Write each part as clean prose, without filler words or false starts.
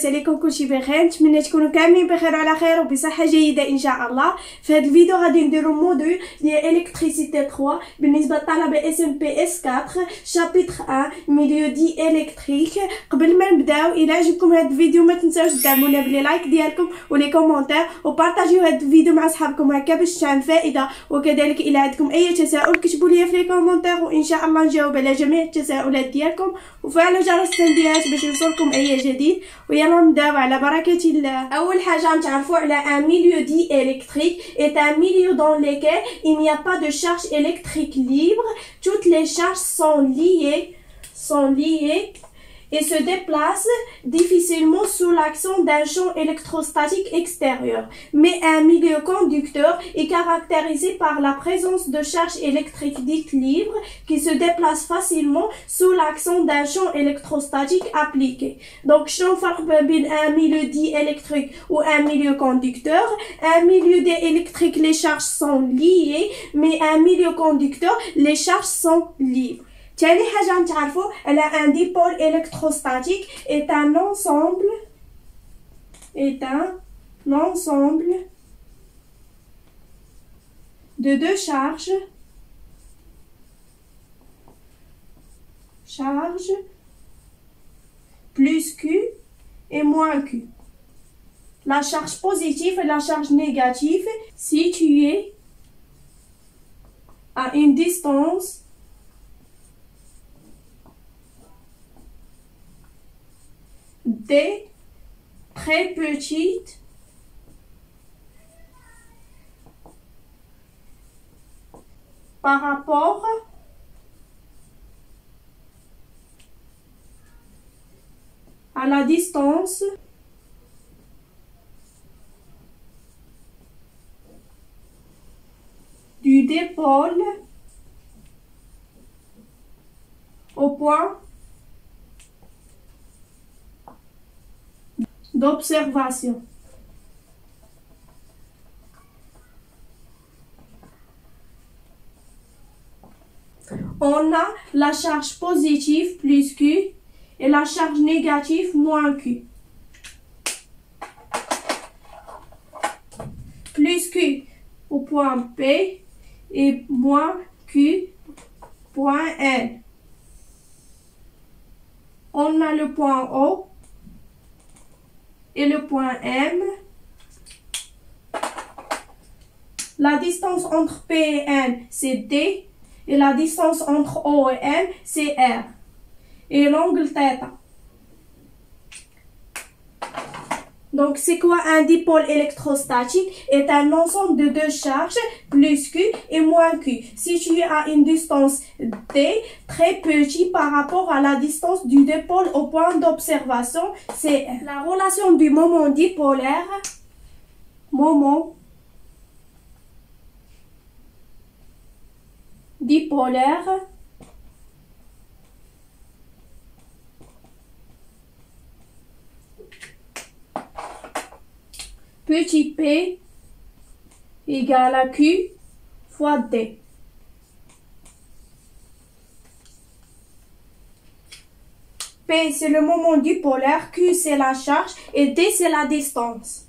لاباس عليكم كلشي بخير. نتمنى تكونوا كاملين بخير وعلى خير وبصحه جيده ان شاء الله. في هذا الفيديو غادي نديرو موديل ديال الكتريسيتي 3 بالنسبه للطلبه اس ام بي اس 4 شابيتر 1 ميليو دي الكتريك. قبل ما نبداو الى عجبكم هذا الفيديو ما تنساوش تدعمونا بلي لايك ديالكم ولي كومونتير وبارطاجيو هذا الفيديو مع صحابكم هكا باش تعم فائده. وكذلك الى عندكم اي تساؤل كتبوا لي في لي كومونتير وان شاء الله نجاوب على جميع التساؤلات ديالكم. وفعلوا جرس التنبيهات باش يوصلكم اي جديد. ويلا نبداو على بركه الله. اول حاجه نتعرفوا على un milieu dit électrique est un milieu dans lequel il n'y a pas de charge électrique libre. Toutes les charges sont liées et se déplacent difficilement sous l'action d'un champ électrostatique extérieur. Mais un milieu conducteur est caractérisé par la présence de charges électriques dites libres qui se déplacent facilement sous l'action d'un champ électrostatique appliqué. Donc, شنو الفرق بين un milieu dit électrique ou un milieu conducteur? Un milieu dit électrique, les charges sont liées, mais un milieu conducteur, les charges sont libres. تاني حاجة نتعرفو على un dipôle électrostatique est un ensemble de deux charges plus Q et moins Q. La charge positive et la charge négative situées à une distance D très petite par rapport à la distance du dipôle au point d'observation. On a la charge positive plus Q et la charge négative moins Q. Plus Q au point P et moins Q point N. On a le point O et le point M. La distance entre P et N, c'est D. Et la distance entre O et M, c'est R. Et l'angle θ. Donc, c'est quoi un dipôle électrostatique? Est un ensemble de deux charges, plus Q et moins Q, situés à une distance D, très petit par rapport à la distance du dipôle au point d'observation, c'est la relation du moment dipolaire, petit p égale à Q fois D. P c'est le moment dipolaire, Q c'est la charge et D c'est la distance.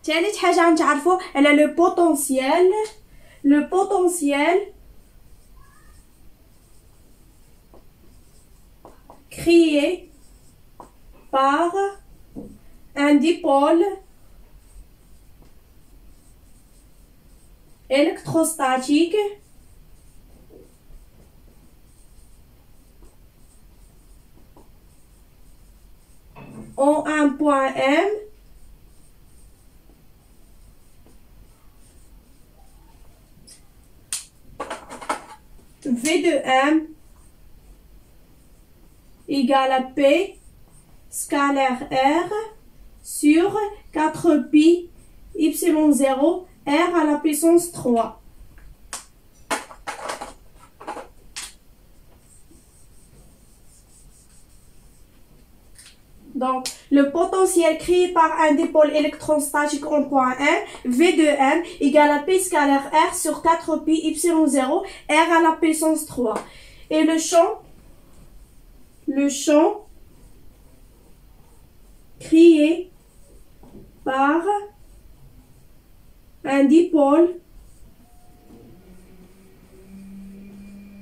ثالث حاجة نتعرفو على le potentiel créé par un dipôle électrostatique en un point M V de M égale à P scalaire R sur 4 pi y0 R à la puissance 3. Donc, le potentiel créé par un dipôle électrostatique en point 1, V de M, égale à P scalaire R sur 4 pi Y0, R à la puissance 3. Et le champ créé par un dipôle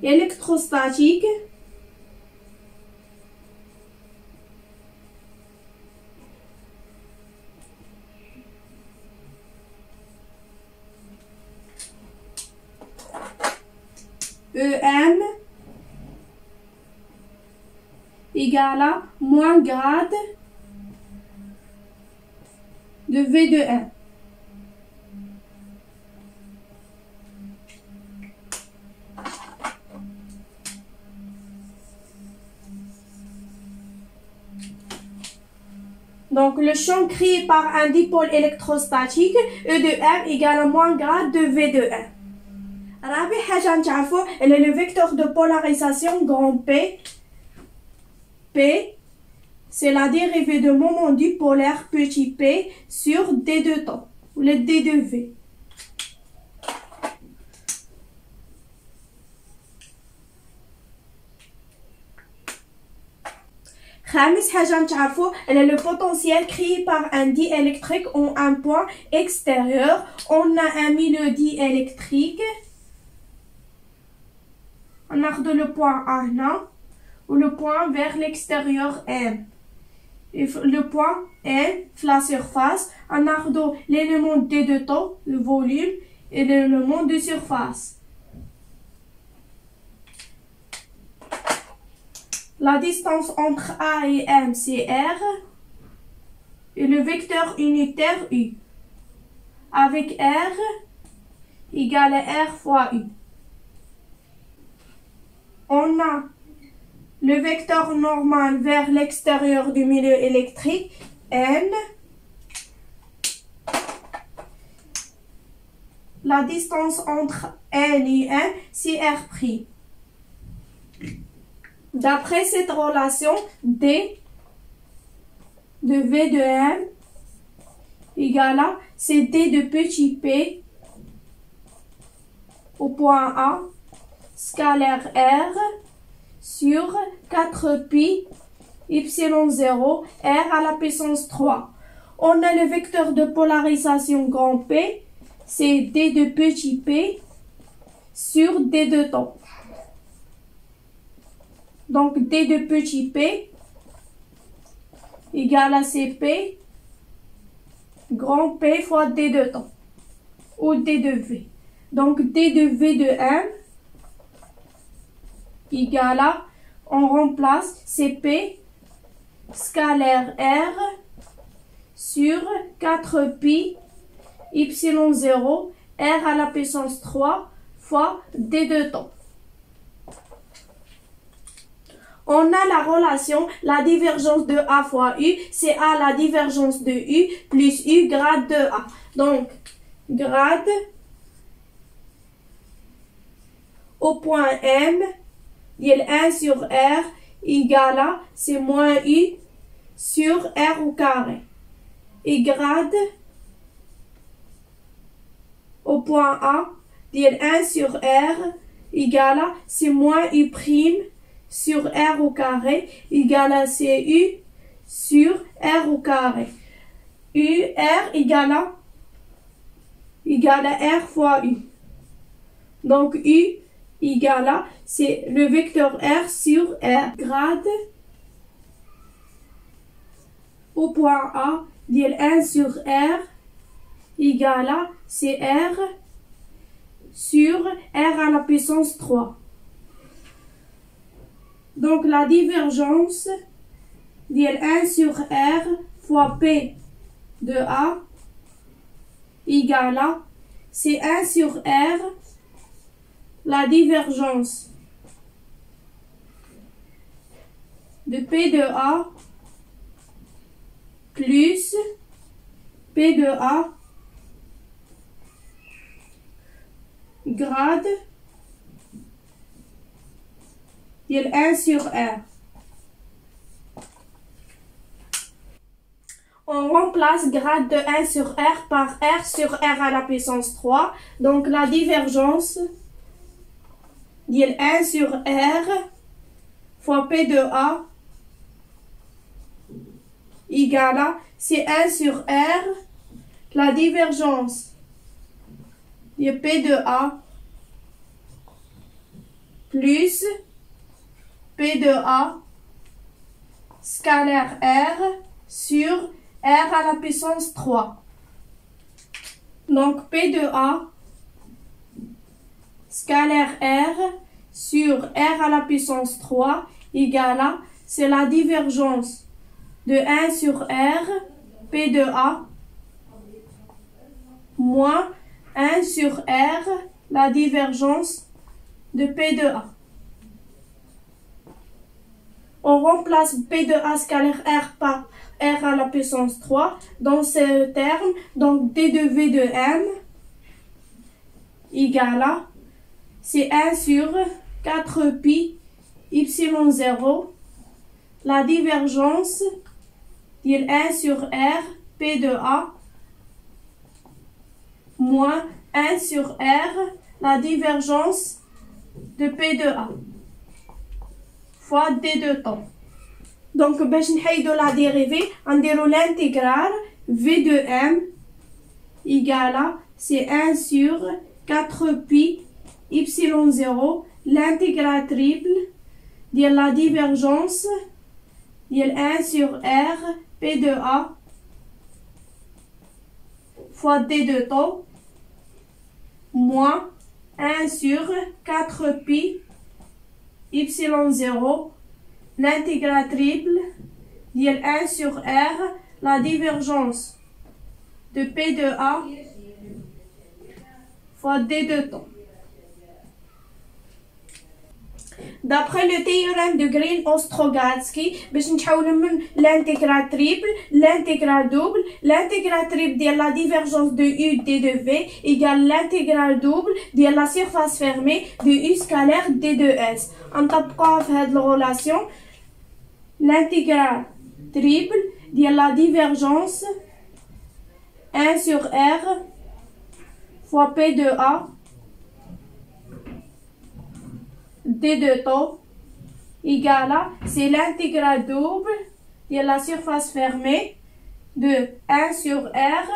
électrostatique EM égale à moins grade de V de M. Donc, le champ créé par un dipôle électrostatique E de M égale à moins grade de V de M. رابع حاجة نتعرفو اللي le vecteur de polarisation grand P. P, c'est la dérivée de moment dipolaire petit p sur d de temps, ou le d de V. خامس حاجة نتعرفو le potentiel créé par un diélectrique en un point extérieur. On a mis le diélectrique. On a le point A là, ou le point vers l'extérieur M. Et le point N, la surface, on a l'élément D de temps, le volume, et l'élément de surface. La distance entre A et M, c'est R. Et le vecteur unitaire U. Avec R égale à R fois U. On a le vecteur normal vers l'extérieur du milieu électrique, N. La distance entre N et M, c'est R'. D'après cette relation, D de V de M égale à, c'est D de petit p au point A, scalaire R, sur 4 pi y0 R à la puissance 3. On a le vecteur de polarisation grand P, c'est D de petit p sur D de temps. Donc D de petit p égale à CP grand P fois D de temps, ou D de V. Donc D de V de M égale à, on remplace CP scalaire R sur 4 pi y0 R à la puissance 3 fois D de temps. On a la relation, la divergence de A fois U, c'est A la divergence de U plus U grade de A. Donc, grade au point M, il y a 1 sur R égale à, c'est moins U sur R au carré. Et grade au point A, il y a 1 sur R égale à, c'est moins U prime sur R au carré égale à CU sur R au carré. U, R égale à R fois U. Donc U égale à, c'est le vecteur R sur R. Grade au point A, il 1 sur R égale à, c'est R sur R à la puissance 3. Donc la divergence de 1 sur R fois P de A égale à, c'est 1 sur R, la divergence de P de A plus P de A grade de 1 sur R. On remplace grade de 1 sur R par R sur R à la puissance 3. Donc la divergence de 1 sur R fois P de A égale à, c'est 1 sur R, la divergence de P de A plus P de A scalaire R sur R à la puissance 3. Donc P de A scalaire R sur R à la puissance 3 égale à, c'est la divergence de 1 sur R, P de A, moins 1 sur R, la divergence de P de A. On remplace P de A scalaire R par R à la puissance 3 dans ce terme, donc D de V de M égale à, c'est 1 sur 4 pi Y0, la divergence de 1 sur R, P de A, moins 1 sur R, la divergence de P de A, fois D de temps. Donc, باش نحيدو la dérivée, نديرو l'intégrale V de M égale à, c'est 1 sur 4 pi Y0, l'intégrale triple de la divergence de 1 sur R, P de A, fois D de temps, moins 1 sur 4 pi Y0, l'intégrale triple de 1 sur R, la divergence de P de A, fois D de temps. D'après le théorème de Green-Ostrogatsky, باش نحولو من l'intégrale triple, l'intégrale double, l'intégrale triple de la divergence de U D de V égale l'intégrale double de la surface fermée de U scalaire D de S. نطبقوها في هذه الرelation. L'intégrale triple de la divergence 1 sur R fois P de A D de temps égale à, c'est l'intégrale double de la surface fermée de 1 sur R,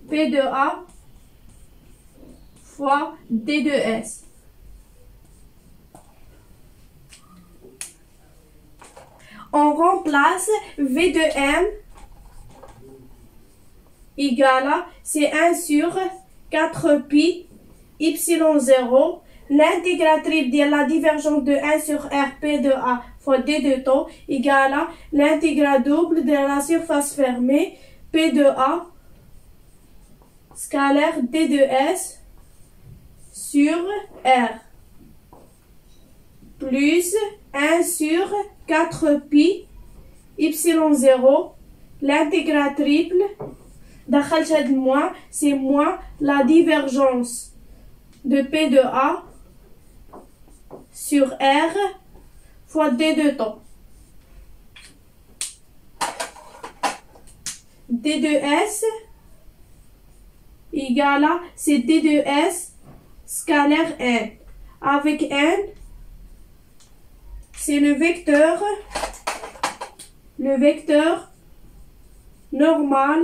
P de A fois D de S. On remplace V de M égale à, c'est 1 sur 4 pi Y0, l'intégrale triple de la divergence de 1 sur R, P de A fois D de temps égale à l'intégrale double de la surface fermée P de A scalaire D de S sur R plus 1 sur 4 pi Y0, l'intégrale triple دخلت هاد moins, c'est moins la divergence de P de A sur R fois D de temps. D de S égale à, c'est D de S scalaire N. Avec N, c'est le vecteur normal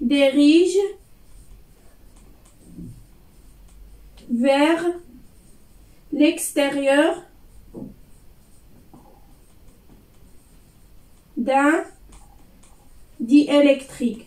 dirige vers l'extérieur d'un diélectrique.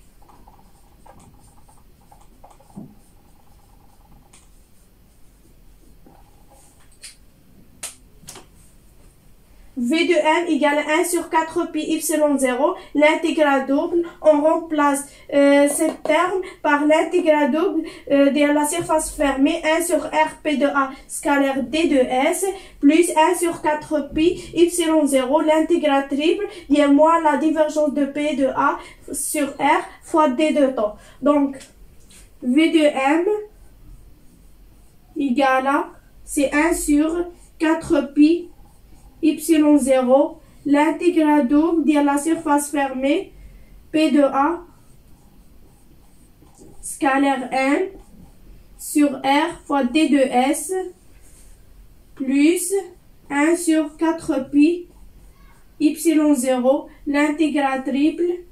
V de M égale 1 sur 4 pi Y0, l'intégrale double, on remplace ce terme par l'intégrale double de la surface fermée 1 sur R P de A scalaire D de S plus 1 sur 4 pi Y0, l'intégrale triple qui est moins la divergence de P de A sur R fois D de temps. Donc V de M égale à, c'est 1 sur 4 pi Y0, l'intégrale double de la surface fermée P de A scalaire n sur R fois D de S plus 1 sur 4 pi y0, l'intégrale triple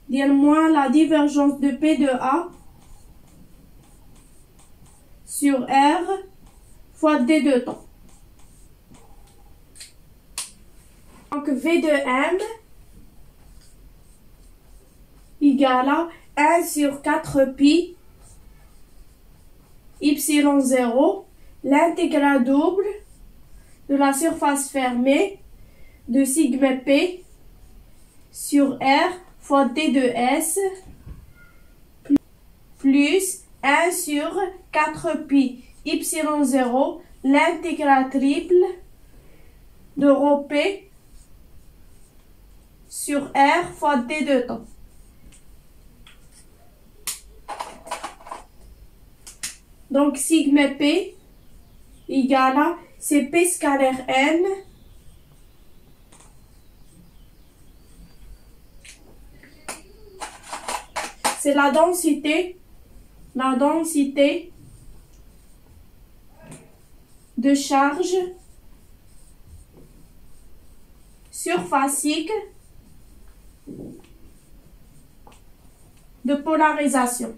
de moins la divergence de P de A sur R fois D de temps. Donc V de M égale à 1 sur 4 pi y0, l'intégrale double de la surface fermée de sigma P sur R fois D de S plus 1 sur 4 pi y0, l'intégrale triple de rho P sur R fois D de temps. Donc sigma P égale à c'est P scalaire N c'est la densité de charge surfacique de polarisation.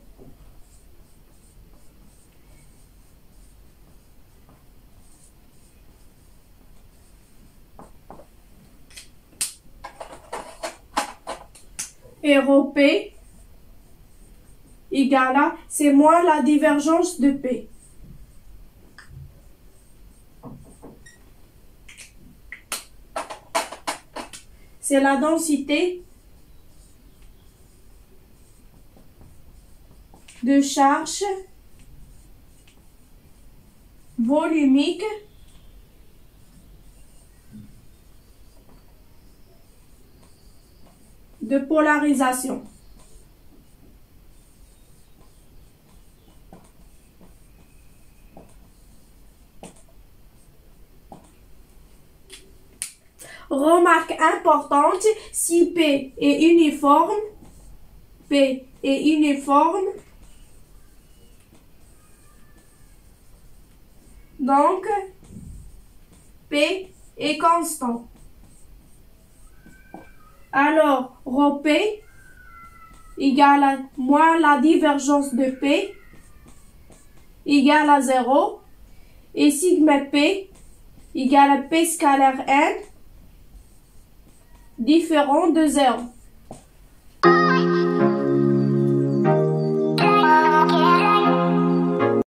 Et rho P égale à, c'est moins la divergence de P. C'est la densité de charge volumique de polarisation. Remarque importante, si P est uniforme, donc P est constant. Alors, rho P égale à moins la divergence de P égale à 0 et sigma P égale à P scalaire N différent de 0.